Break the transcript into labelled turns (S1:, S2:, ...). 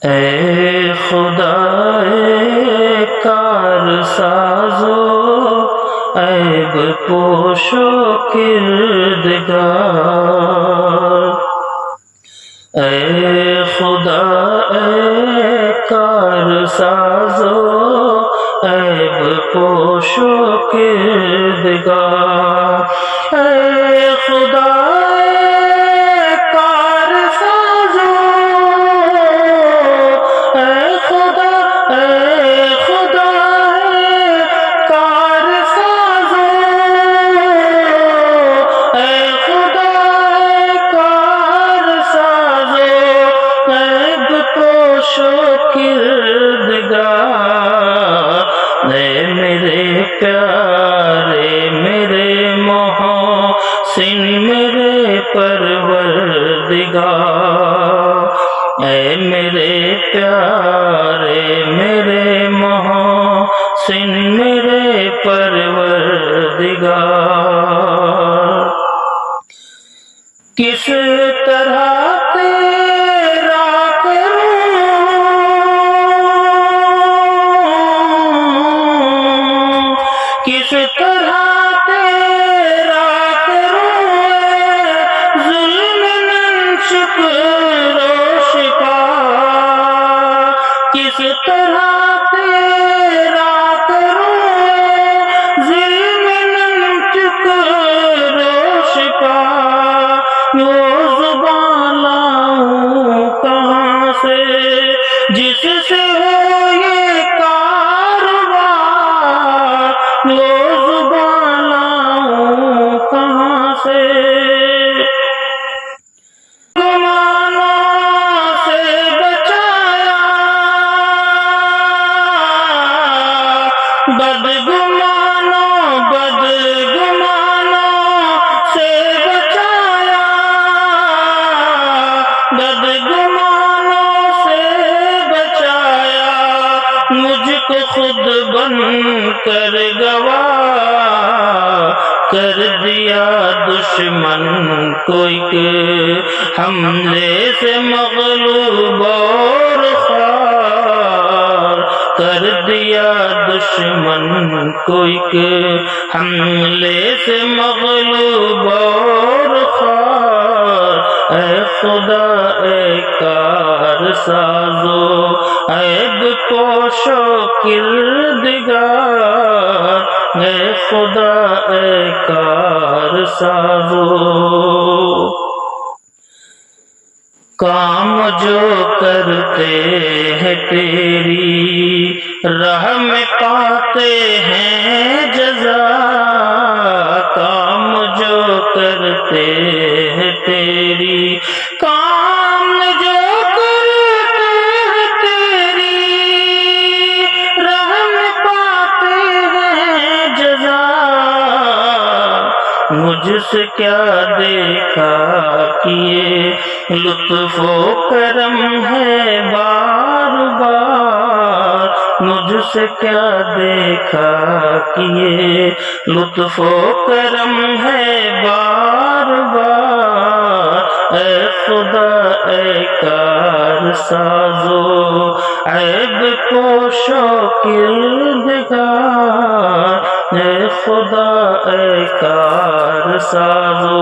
S1: اے خدائے کار سازو عیب پوشو کردگار، اے خدا اے کار سازو عیب پوشو کردگار، اے خدا میرے پیارے میرے محسن میرے پروردگار، اے میرے پیارے میرے محسن میرے پروردگار، کس طرح کس طرح تیرا کروں ظلم شکر و شکار، کس طرح تیرا کروں ظلم شکر و شکار، وہ زبان لاؤں کہاں سے جس سے ہو یہ کاروبار، وہ زبان لاؤں کہاں سے گمانوں سے بچایا، بدگمانوں سے بچایا، بدگمانوں سے بچایا، مجھ کو خود بن کر گواہ کر دیا دشمن کو ایک حملے سے مغلوب اور خوار، کر دیا دشمن کو ایک حملے سے مغلوب اور خوار، اے خدا اے کار سازو عیب پوشو کردگار، اے خدا اے کار سازو، کام جو کرتے ہیں تیری راہ میں پاتے ہیں جزا، کام جو کرتے ہیں تیری کام جو کرتے ہیں تیری راہ میں پاتے ہیں جزا، مجھ سے کیا دیکھا کیے لطف و کرم ہے بار بار، مجھ سے کیا دیکھا کیے لطف و کرم ہے بار بار، اے خدا اے کار سازو عیب پوشو کردگار، اے خدا اے کار سازو۔